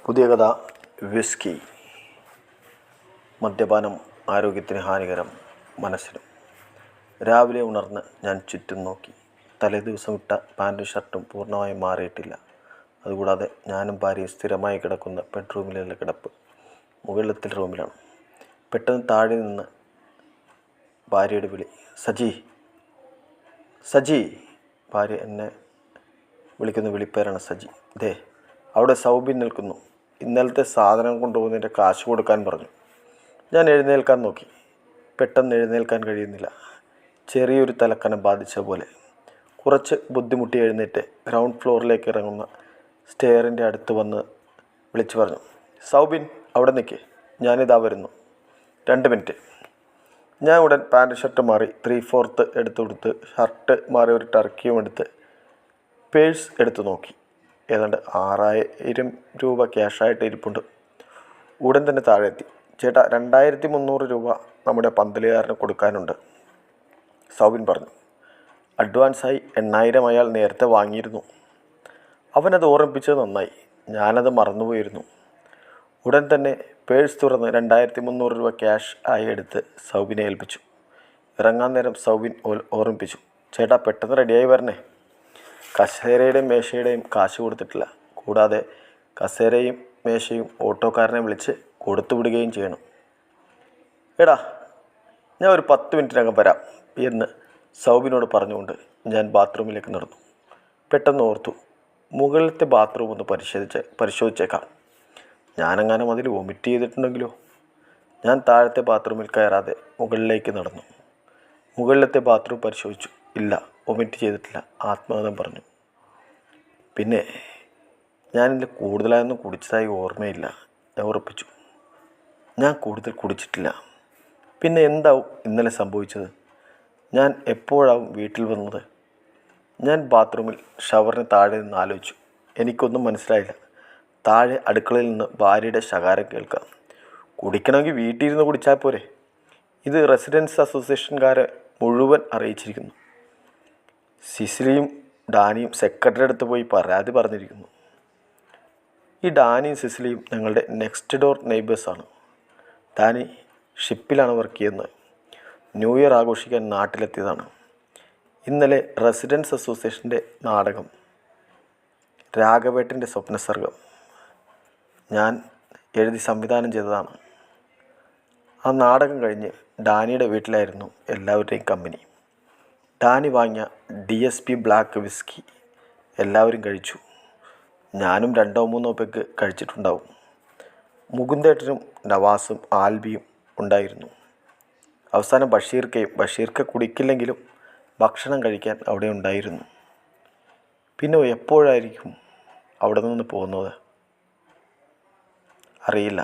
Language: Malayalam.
പുതിയ കഥ. വിസ്കി. മദ്യപാനം ആരോഗ്യത്തിന് ഹാനികരം, മനസ്സിനും. രാവിലെ ഉണർന്ന് ഞാൻ ചുറ്റും നോക്കി. തലേദിവസം ഇട്ട പാൻറ്റും ഷർട്ടും പൂർണ്ണമായും മാറിയിട്ടില്ല. അതുകൂടാതെ ഞാനും ഭാര്യയും സ്ഥിരമായി കിടക്കുന്ന ബെഡ്റൂമിലുള്ള കിടപ്പ് മുകളിലത്തെ റൂമിലാണ്. പെട്ടെന്ന് താഴെ നിന്ന് ഭാര്യയുടെ വിളി, സജി സജി. ഭാര്യ എന്നെ വിളിക്കുന്ന വിളിപ്പേരാണ് സജി. ദേ അവിടെ സൗബിൻ നിൽക്കുന്നു. ഇന്നലത്തെ സാധനം കൊണ്ടുപോകുന്നതിൻ്റെ കാശ് കൊടുക്കാൻ പറഞ്ഞു. ഞാൻ എഴുന്നേൽക്കാൻ നോക്കി. പെട്ടെന്ന് എഴുന്നേൽക്കാൻ കഴിയുന്നില്ല. ചെറിയൊരു തലക്കനം ബാധിച്ച പോലെ. കുറച്ച് ബുദ്ധിമുട്ടി എഴുന്നേറ്റ് ഗ്രൗണ്ട് ഫ്ലോറിലേക്ക് ഇറങ്ങുന്ന സ്റ്റെയറിൻ്റെ അടുത്ത് വന്ന് വിളിച്ചു പറഞ്ഞു, സൗബിൻ അവിടെ നിൽക്ക്, ഞാനിതാ വരുന്നു, 2 മിനിറ്റ്. ഞാൻ ഉടൻ പാൻറ് ഷർട്ട് മാറി 3/4 എടുത്തു കൊടുത്ത് ഷർട്ട് മാറി ഒരു ടർക്കിയും എടുത്ത് പേഴ്സ് എടുത്തു നോക്കി. ഏതാണ്ട് 6000 രൂപ ക്യാഷായിട്ട് ഇരിപ്പുണ്ട്. ഉടൻ തന്നെ താഴെ എത്തി. ചേട്ടാ, 2300 രൂപ നമ്മുടെ പന്തലുകാരന് കൊടുക്കാനുണ്ട്, സൗബിൻ പറഞ്ഞു. അഡ്വാൻസായി 8000 അയാൾ നേരത്തെ വാങ്ങിയിരുന്നു. അവനത് ഓർമ്മിപ്പിച്ചത് നന്നായി. ഞാനത് മറന്നുപോയിരുന്നു. ഉടൻ തന്നെ പേഴ്സ് തുറന്ന് 2300 രൂപ ക്യാഷ് ആയി എടുത്ത് സൗബിനെ ഏൽപ്പിച്ചു. ഇറങ്ങാൻ നേരം സൗബിൻ ഓർമ്മിപ്പിച്ചു, ചേട്ടാ പെട്ടെന്ന് റെഡിയായി വരണേ. കസേരയുടെയും മേശയുടെയും കാശ് കൊടുത്തിട്ടില്ല. കൂടാതെ കസേരയും മേശയും ഓട്ടോക്കാരനെ വിളിച്ച് കൊടുത്തു വിടുകയും ചെയ്യണം. എടാ, ഞാൻ ഒരു 10 മിനിറ്റിനകം വരാം എന്ന് സൗബിനോട് പറഞ്ഞുകൊണ്ട് ഞാൻ ബാത്റൂമിലേക്ക് നടന്നു. പെട്ടെന്ന് ഓർത്തു, മുകളിലത്തെ ബാത്റൂം ഒന്ന് പരിശോധിച്ചേക്കാം. ഞാനെങ്ങാനും അതിൽ വൊമിറ്റ് ചെയ്തിട്ടുണ്ടെങ്കിലോ? ഞാൻ താഴത്തെ ബാത്റൂമിൽ കയറാതെ മുകളിലേക്ക് നടന്നു. മുകളിലത്തെ ബാത്റൂം പരിശോധിച്ചു. ഇല്ല, വൊമിറ്റ് ചെയ്തിട്ടില്ല, ആത്മഹത്യം പറഞ്ഞു. പിന്നെ ഞാനിതിൽ കൂടുതലായൊന്നും കുടിച്ചതായി ഓർമ്മയില്ല. ഞാൻ ഉറപ്പിച്ചു, ഞാൻ കൂടുതൽ കുടിച്ചിട്ടില്ല. പിന്നെ എന്താവും ഇന്നലെ സംഭവിച്ചത്? ഞാൻ എപ്പോഴാവും വീട്ടിൽ വന്നത്? ഞാൻ ബാത്റൂമിൽ ഷവറിന് താഴെ നിന്ന് ആലോചിച്ചു. എനിക്കൊന്നും മനസ്സിലായില്ല. താഴെ അടുക്കളയിൽ നിന്ന് ഭാര്യയുടെ ശകാരം കേൾക്കാം. കുടിക്കണമെങ്കിൽ വീട്ടിൽ ഇരുന്ന് കുടിച്ചാൽ പോരെ? ഇത് റെസിഡൻസ് അസോസിയേഷൻകാരെ മുഴുവൻ അറിയിച്ചിരിക്കുന്നു. സിസിലിയും ഡാനിയും സെക്രട്ടറി അടുത്ത് പോയി പരാതി പറഞ്ഞിരിക്കുന്നു. ഈ ഡാനിയും സിസിലിയും ഞങ്ങളുടെ നെക്സ്റ്റ് ഡോർ നെയ്ബേഴ്സാണ്. ഡാനി ഷിപ്പിലാണ് വർക്ക് ചെയ്യുന്നത്. ന്യൂ ഇയർ ആഘോഷിക്കാൻ നാട്ടിലെത്തിയതാണ്. ഇന്നലെ റെസിഡൻസ് അസോസിയേഷൻ്റെ നാടകം രാഘവേട്ടൻ്റെ സ്വപ്നസർഗം ഞാൻ എഴുതി സംവിധാനം ചെയ്തതാണ്. ആ നാടകം കഴിഞ്ഞ് ഡാനിയുടെ വീട്ടിലായിരുന്നു എല്ലാവരുടെയും കമ്പനി. ഡാനി വാങ്ങിയ DSP ബ്ലാക്ക് വിസ്കി എല്ലാവരും കഴിച്ചു. ഞാനും 2-3 പെഗ് കഴിച്ചിട്ടുണ്ടാവും. മുകുന്ദേട്ടനും നവാസും ആൽബിയും ഉണ്ടായിരുന്നു. അവസാനം ബഷീർക്ക കുടിക്കില്ലെങ്കിലും ഭക്ഷണം കഴിക്കാൻ അവിടെ ഉണ്ടായിരുന്നു. പിന്നെ എപ്പോഴായിരിക്കും അവിടെ നിന്ന് പോകുന്നത്? അറിയില്ല.